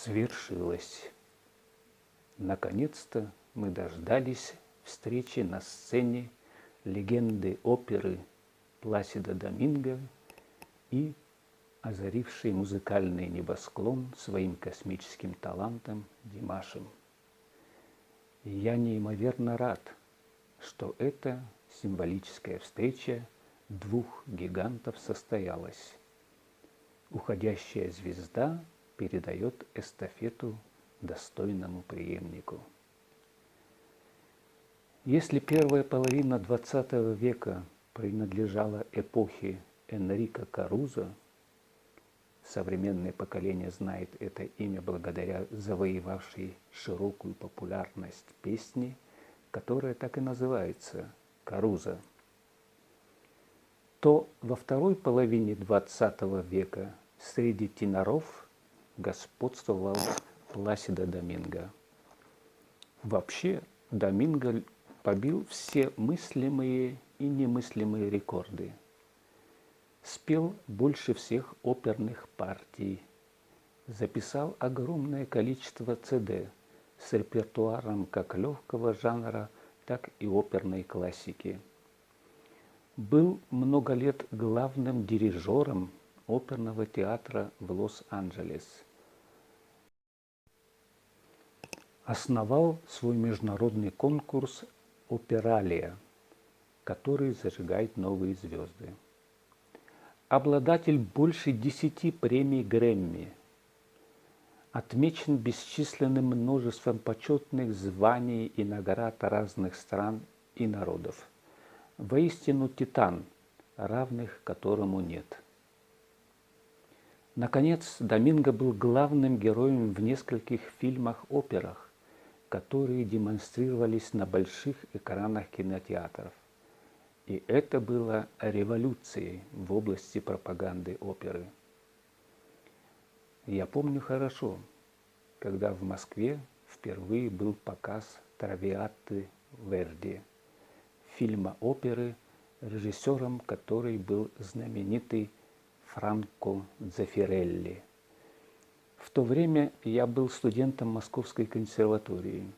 Свершилось. Наконец-то мы дождались встречи на сцене легенды оперы Пласидо Доминго и озаривший музыкальный небосклон своим космическим талантом Димашем. Я неимоверно рад, что эта символическая встреча двух гигантов состоялась. Уходящая звезда передает эстафету достойному преемнику. Если первая половина XX века принадлежала эпохе Энрико Карузо, современное поколение знает это имя благодаря завоевавшей широкую популярность песни, которая так и называется «Карузо», то во второй половине XX века среди теноров господствовал Пласидо Доминго. Вообще, Доминго побил все мыслимые и немыслимые рекорды. Спел больше всех оперных партий, записал огромное количество CD с репертуаром как легкого жанра, так и оперной классики. Был много лет главным дирижером оперного театра в Лос-Анджелес. Основал свой международный конкурс «Опералия», который зажигает новые звезды. Обладатель больше 10 премий Грэмми. Отмечен бесчисленным множеством почетных званий и наград разных стран и народов. Воистину титан, равных которому нет. Наконец, Доминго был главным героем в нескольких фильмах-операх, которые демонстрировались на больших экранах кинотеатров. И это было революцией в области пропаганды оперы. Я помню хорошо, когда в Москве впервые был показ «Травиаты Верди», фильма оперы, режиссером которой был знаменитый Франко Дзеффирелли. В то время я был студентом Московской консерватории,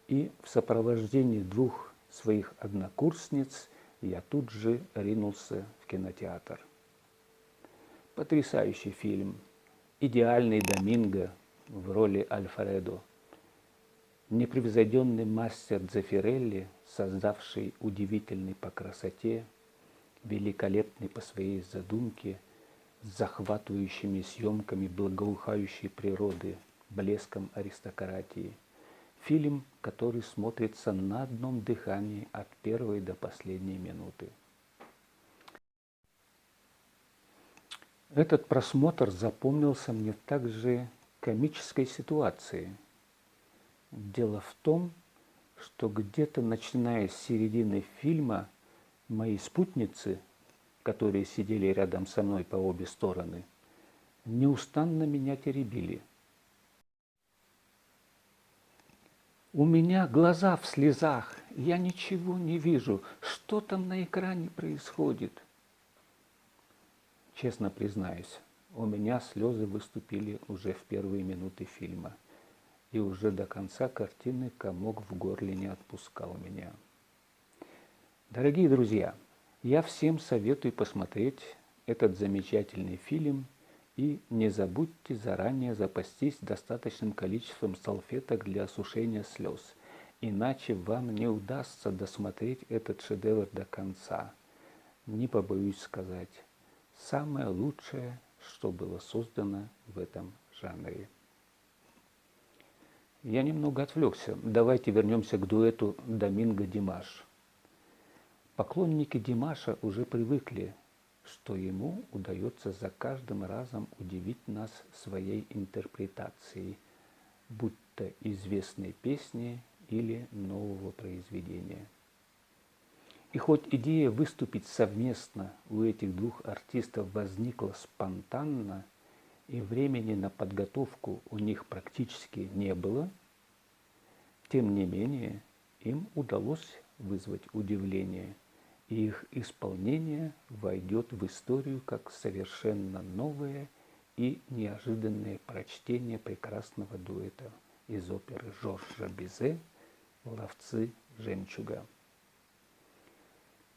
и в сопровождении двух своих однокурсниц я тут же ринулся в кинотеатр. Потрясающий фильм, идеальный Доминго в роли Альфредо, непревзойденный мастер Дзеффирелли, создавший удивительный по красоте, великолепный по своей задумке, с захватывающими съемками благоухающей природы, блеском аристократии. Фильм, который смотрится на одном дыхании от первой до последней минуты. Этот просмотр запомнился мне также комической ситуацией. Дело в том, что где-то начиная с середины фильма мои спутницы, которые сидели рядом со мной по обе стороны, неустанно меня теребили. У меня глаза в слезах, я ничего не вижу, что там на экране происходит. Честно признаюсь, у меня слезы выступили уже в первые минуты фильма, и уже до конца картины комок в горле не отпускал меня. Дорогие друзья, я всем советую посмотреть этот замечательный фильм, и не забудьте заранее запастись достаточным количеством салфеток для осушения слез, иначе вам не удастся досмотреть этот шедевр до конца. Не побоюсь сказать, самое лучшее, что было создано в этом жанре. Я немного отвлекся. Давайте вернемся к дуэту Доминго-Димаш. Поклонники Димаша уже привыкли, что ему удается за каждым разом удивить нас своей интерпретацией, будь то известной песни или нового произведения. И хоть идея выступить совместно у этих двух артистов возникла спонтанно, и времени на подготовку у них практически не было, тем не менее им удалось вызвать удивление, и их исполнение войдет в историю как совершенно новое и неожиданное прочтение прекрасного дуэта из оперы Жоржа Бизе «Ловцы жемчуга».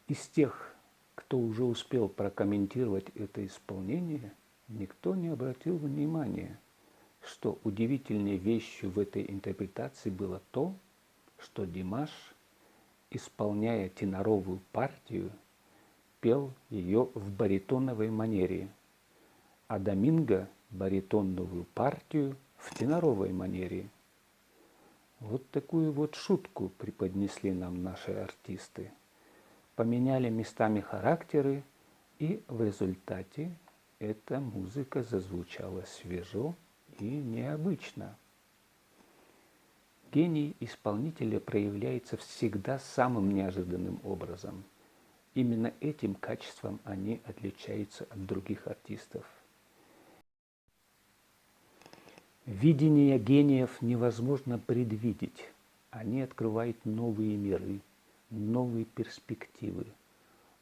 Из тех, кто уже успел прокомментировать это исполнение, никто не обратил внимания, что удивительной вещью в этой интерпретации было то, что Димаш, исполняя теноровую партию, пел ее в баритоновой манере, а Доминго баритоновую партию в теноровой манере. Вот такую вот шутку преподнесли нам наши артисты. Поменяли местами характеры, и в результате эта музыка зазвучала свежо и необычно. Гений исполнителя проявляется всегда самым неожиданным образом. Именно этим качеством они отличаются от других артистов. Видение гениев невозможно предвидеть. Они открывают новые миры, новые перспективы,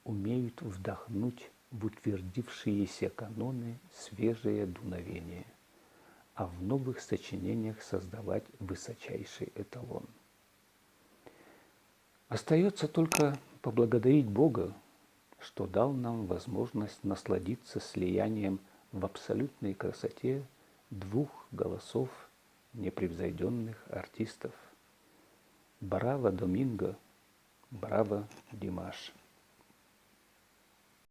умеют вдохнуть в утвердившиеся каноны свежее дуновение, а в новых сочинениях создавать высочайший эталон. Остается только поблагодарить Бога, что дал нам возможность насладиться слиянием в абсолютной красоте двух голосов непревзойденных артистов. Браво, Доминго! Браво, Димаш!